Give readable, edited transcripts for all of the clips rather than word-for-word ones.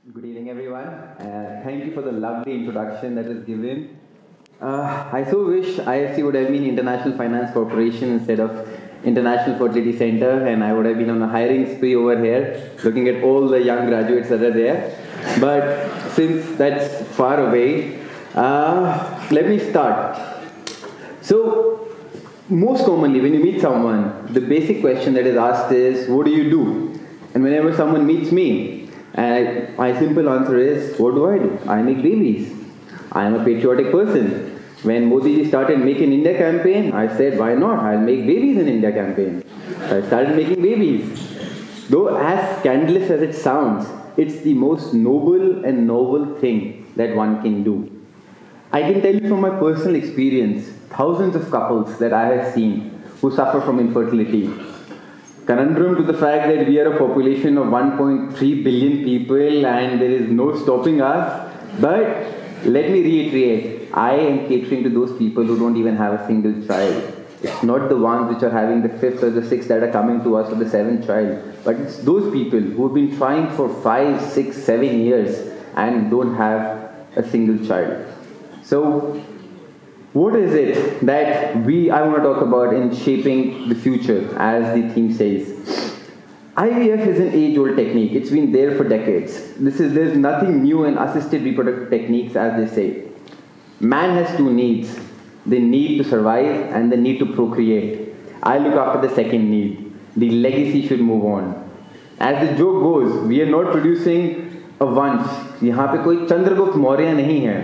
Good evening, everyone. Thank you for the lovely introduction that was given. I so wish IFC would have been International Finance Corporation instead of International Fertility Center, and I would have been on a hiring spree over here, looking at all the young graduates that are there. But since that's far away, let me start. So, most commonly, when you meet someone, the basic question that is asked is, "What do you do?" And whenever someone meets me, my simple answer is, what do I do? I make babies. I am a patriotic person. When Modi ji started Make in India campaign, I said, why not? I'll make babies in India campaign. I started making babies. Though as scandalous as it sounds, it's the most noble and novel thing that one can do. I can tell you from my personal experience, thousands of couples that I have seen who suffer from infertility. Conundrum to the fact that we are a population of 1.3 billion people and there is no stopping us. But let me reiterate, I am catering to those people who don't even have a single child. It's not the ones which are having the fifth or the sixth that are coming to us for the seventh child. But it's those people who have been trying for 5, 6, 7 years and don't have a single child. So, what is it that I want to talk about in shaping the future, as the theme says? IVF is an age-old technique. It's been there for decades. There's nothing new in assisted reproductive techniques, as they say. Man has two needs: the need to survive and the need to procreate. I look after the second need. The legacy should move on. As the joke goes, we are not producing a vansh. यहाँ पे कोई चंद्रगुप्त मौर्य नहीं है.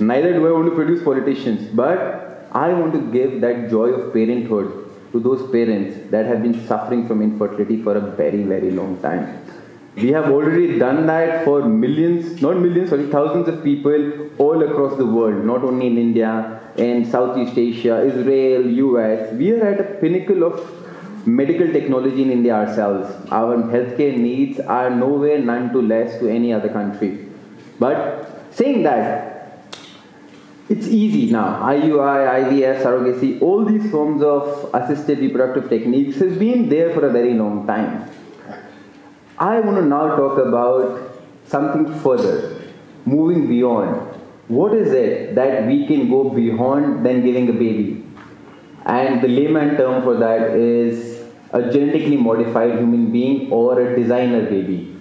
Neither do I want to produce politicians, but I want to give that joy of parenthood to those parents that have been suffering from infertility for a very, very long time. We have already done that for thousands of people all across the world, not only in India, in Southeast Asia, Israel, US. We are at a pinnacle of medical technology in India ourselves. Our healthcare needs are nowhere none to less to any other country. But saying that, it's easy now. IUI, IVF, surrogacy, all these forms of assisted reproductive techniques has been there for a very long time. I want to now talk about something further, moving beyond. What is it that we can go beyond than giving a baby? And the layman term for that is a genetically modified human being or a designer baby.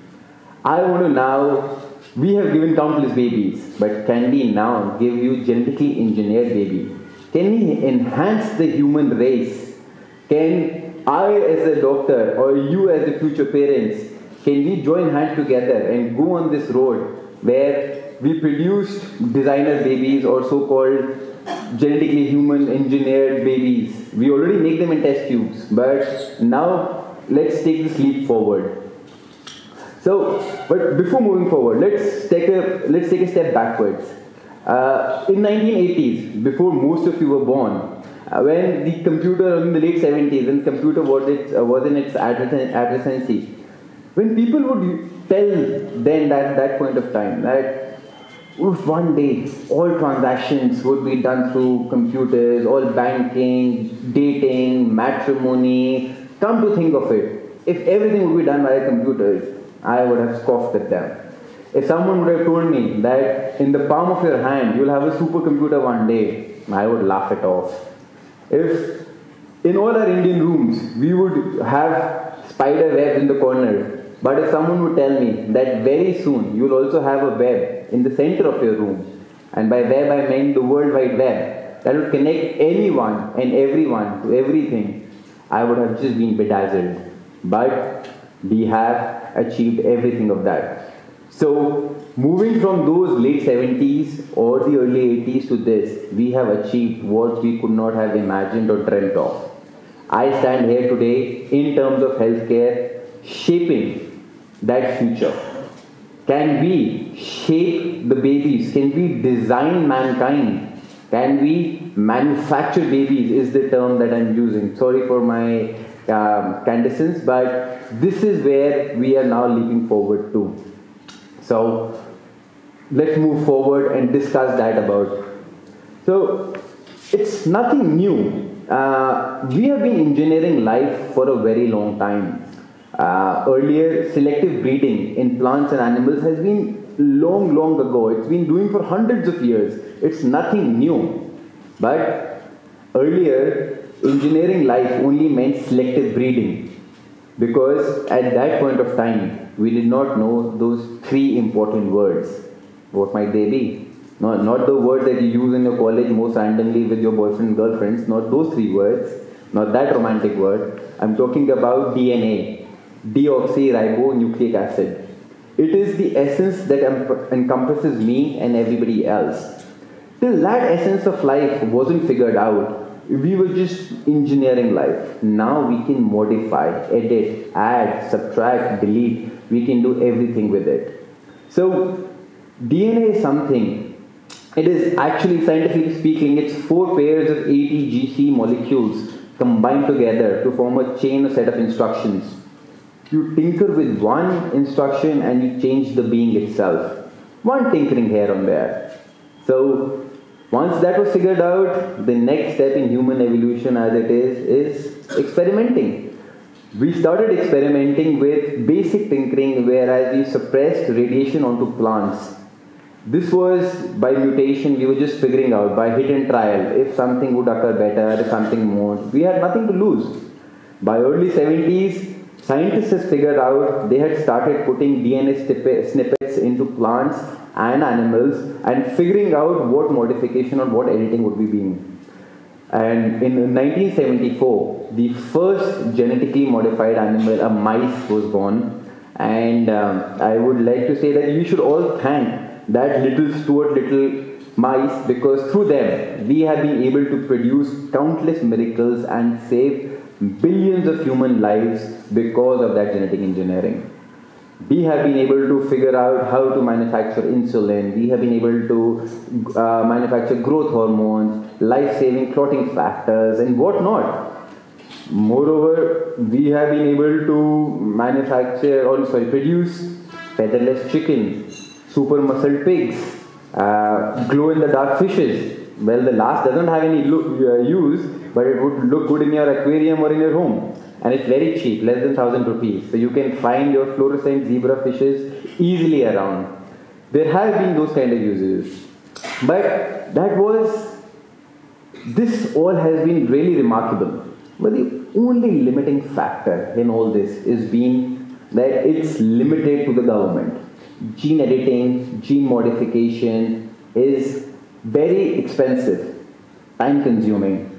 I want to now We have given countless babies, but can we now give you genetically engineered baby? Can we enhance the human race? Can I as a doctor or you as the future parents, can we join hands together and go on this road where we produce designer babies or so-called genetically human engineered babies? We already make them in test tubes, but now let's take this leap forward. So, but before moving forward, let's take a step backwards. In 1980s, before most of you were born, when the computer in the late 70s, when the computer was in its adolescency, when people would tell then at that point of time that if one day all transactions would be done through computers, all banking, dating, matrimony, come to think of it, if everything would be done by computers, I would have scoffed at them. If someone would have told me that in the palm of your hand you'll have a supercomputer one day, I would laugh it off. If in all our Indian rooms we would have spider webs in the corner, but if someone would tell me that very soon you'll also have a web in the center of your room, and by web I meant the World Wide Web, that would connect anyone and everyone to everything, I would have just been bedazzled. But we have achieved everything of that. So, moving from those late 70s or the early 80s to this, we have achieved what we could not have imagined or dreamt of. I stand here today in terms of healthcare, shaping that future. Can we shape the babies? Can we design mankind? Can we manufacture babies is the term that I'm using. Sorry for my candescence, but this is where we are now leaping forward to. So let's move forward and discuss that about. So it's nothing new. We have been engineering life for a very long time. Earlier, selective breeding in plants and animals has been long, long ago. It's been doing for hundreds of years. It's nothing new. But earlier, engineering life only meant selective breeding. Because at that point of time, we did not know those three important words. What might they be? Not the words that you use in your college most randomly with your boyfriend and girlfriends. Not those three words. Not that romantic word. I'm talking about DNA. Deoxyribonucleic acid. It is the essence that encompasses me and everybody else. Till that essence of life wasn't figured out, we were just engineering life. Now we can modify, edit, add, subtract, delete. We can do everything with it. So DNA is something. It is actually, scientifically speaking, it's 4 pairs of ATGC molecules combined together to form a chain or set of instructions. You tinker with one instruction and you change the being itself. One tinkering here and there. So once that was figured out, the next step in human evolution as it is experimenting. We started experimenting with basic tinkering, whereas we suppressed radiation onto plants. This was by mutation. We were just figuring out by hit and trial if something would occur better, if something won't. We had nothing to lose. By early 70s, scientists had figured out, they had started putting DNA snippets into plants and animals and figuring out what modification or what editing would be being. And in 1974, the first genetically modified animal, a mice, was born. And I would like to say that you should all thank that little Stuart Little mice, because through them we have been able to produce countless miracles and save billions of human lives because of that genetic engineering. We have been able to figure out how to manufacture insulin. We have been able to manufacture growth hormones, life-saving clotting factors, and whatnot. Moreover, we have been able to produce featherless chicken, super muscled pigs, glow-in-the-dark fishes. Well, the last doesn't have any use, but it would look good in your aquarium or in your home. And it's very cheap, less than 1,000 rupees. So you can find your fluorescent zebra fishes easily around. There have been those kind of uses. But this all has been really remarkable. But the only limiting factor in all this is being that it's limited to the government. Gene editing, gene modification is very expensive, time consuming.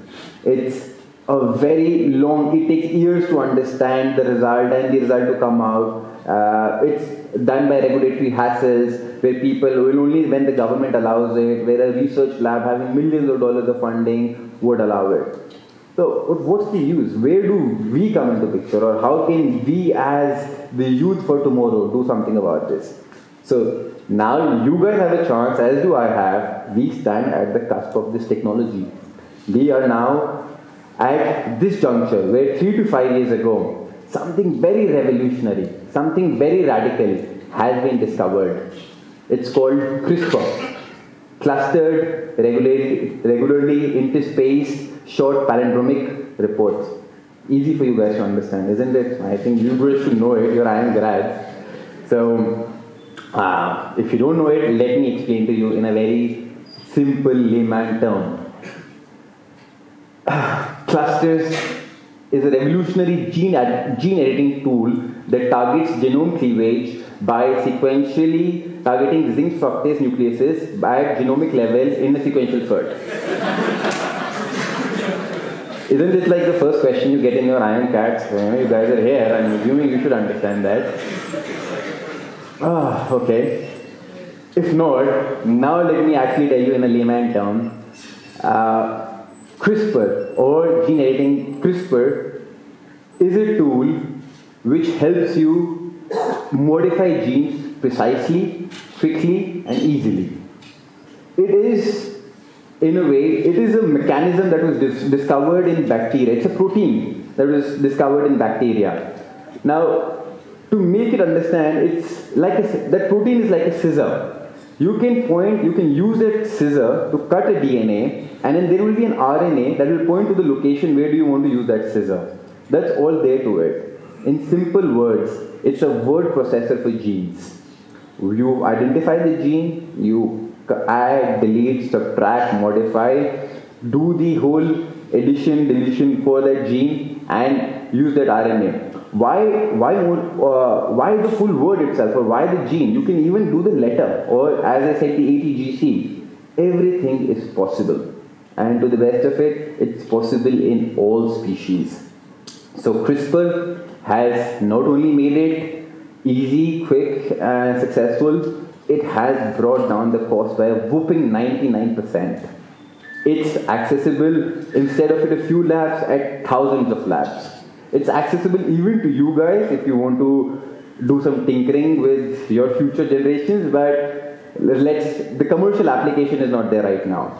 It's a very long, it takes years to understand the result and the result to come out. It's done by regulatory hassles where people will only when the government allows it, where a research lab having millions of dollars of funding would allow it. So what's the use? Where do we come into picture, or how can we as the youth for tomorrow do something about this? So now you guys have a chance, as do I have. We stand at the cusp of this technology. We are now at this juncture where 3 to 5 years ago, something very revolutionary, something very radical has been discovered. It's called CRISPR, clustered, regularly interspaced, short palindromic reports. Easy for you guys to understand, isn't it? I think you guys should know it, you're IIM grads. So, if you don't know it, let me explain to you in a very simple layman term. Clusters is a revolutionary gene editing tool that targets genome cleavage by sequentially targeting zinc fructase nucleases at genomic level in a sequential sort. Isn't it like the first question you get in your IIM cats? You guys are here, I'm assuming you should understand that. Okay. If not, now let me actually tell you in a layman term. CRISPR, or gene editing CRISPR, is a tool which helps you modify genes precisely, quickly, and easily. It is, in a way, it is a mechanism that was discovered in bacteria. It's a protein that was discovered in bacteria. Now, to make it understand, it's like that protein is like a scissor. You can use that scissor to cut a DNA, and then there will be an RNA that will point to the location where do you want to use that scissor. That's all there to it. In simple words, it's a word processor for genes. You identify the gene, you add, delete, subtract, modify, do the whole addition, deletion for that gene and use that RNA. Why the full word itself, or why the gene? You can even do the letter, or as I said, the ATGC. Everything is possible, and to the best of it, it's possible in all species. So CRISPR has not only made it easy, quick and successful, it has brought down the cost by a whopping 99%. It's accessible instead of at a few labs at thousands of labs. It's accessible even to you guys if you want to do some tinkering with your future generations, but the commercial application is not there right now.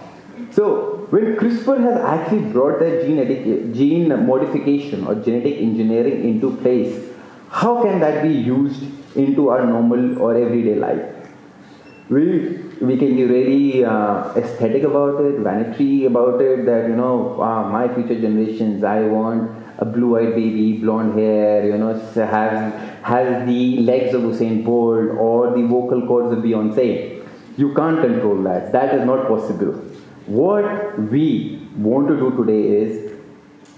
So when CRISPR has actually brought that gene modification or genetic engineering into place, how can that be used into our normal or everyday life? We can be really aesthetic about it, vanity about it, that my future generations, I want a blue-eyed baby, blonde hair, has the legs of Usain Bolt or the vocal cords of Beyonce. You can't control that. That is not possible. What we want to do today is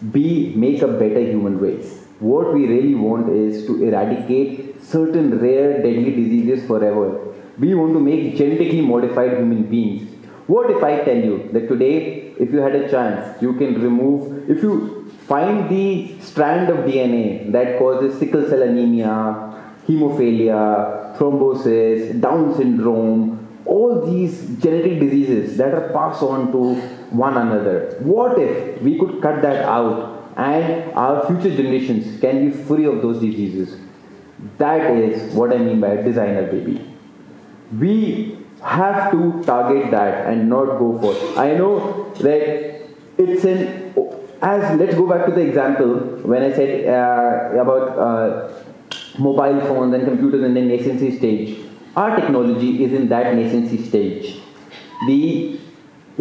make a better human race. What we really want is to eradicate certain rare deadly diseases forever. We want to make genetically modified human beings. What if I tell you that today, if you had a chance, you can if you find the strand of DNA that causes sickle cell anemia, hemophilia, thrombosis, Down syndrome, all these genetic diseases that are passed on to one another. What if we could cut that out and our future generations can be free of those diseases? That is what I mean by a designer baby. We have to target that and not go for it. I know that let's go back to the example when I said about mobile phones and computers in the nascency stage. Our technology is in that nascency stage. The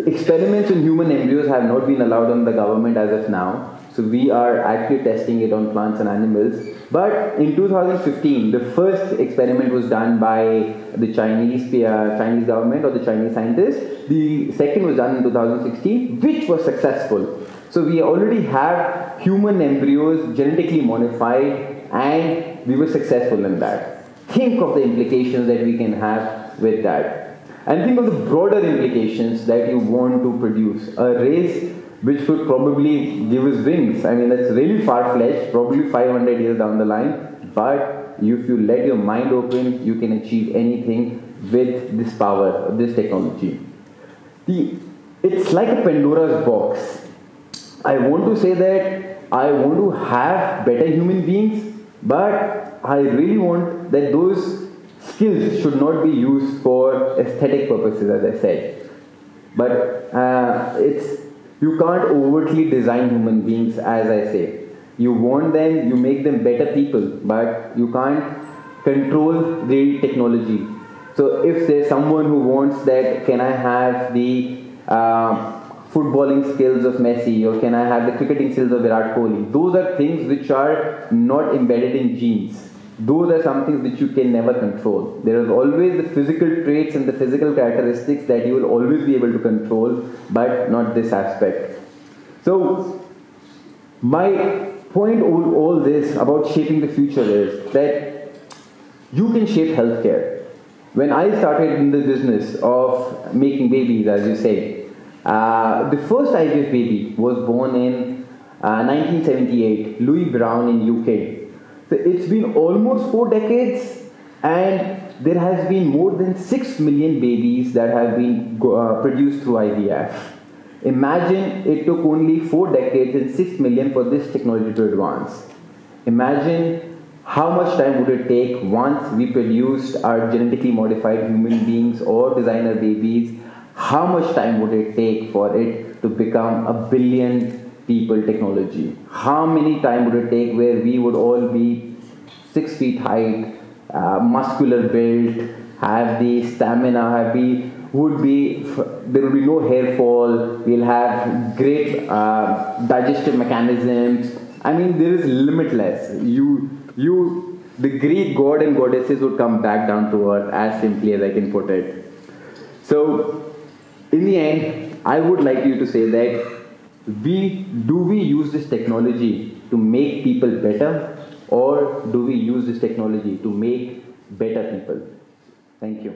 experiments in human embryos have not been allowed on the government as of now. So we are actually testing it on plants and animals. But in 2015, the first experiment was done by the Chinese government or the Chinese scientists. The second was done in 2016, which was successful. So we already have human embryos genetically modified, and we were successful in that. Think of the implications that we can have with that. And think of the broader implications that you want to produce. A race which would probably give us wings. I mean, that's really far-fetched, probably 500 years down the line. But if you let your mind open, you can achieve anything with this power, this technology. It's like a Pandora's box. I want to say that I want to have better human beings, but I really want that those skills should not be used for aesthetic purposes, as I said. But you can't overtly design human beings, as I say. You want them, you make them better people, but you can't control the technology. So if there's someone who wants that, can I have the footballing skills of Messi, or can I have the cricketing skills of Virat Kohli? Those are things which are not embedded in genes. Those are some things which you can never control. There is always the physical traits and the physical characteristics that you will always be able to control, but not this aspect. So, my point of all this about shaping the future is that you can shape healthcare. When I started in the business of making babies, as you say, the first IVF baby was born in 1978, Louis Brown in UK. So it's been almost 4 decades, and there has been more than 6 million babies that have been produced through IVF. Imagine it took only 4 decades and 6 million for this technology to advance. Imagine how much time would it take once we produced our genetically modified human beings or designer babies. How much time would it take for it to become a billion people technology? How many time would it take where we would all be 6 feet height, muscular build, have the stamina, there would be no hair fall, we'll have great digestive mechanisms. I mean, there is limitless. the Greek god and goddesses would come back down to earth, as simply as I can put it. So, in the end, I would like you to say that do we use this technology to make people better, or do we use this technology to make better people? Thank you.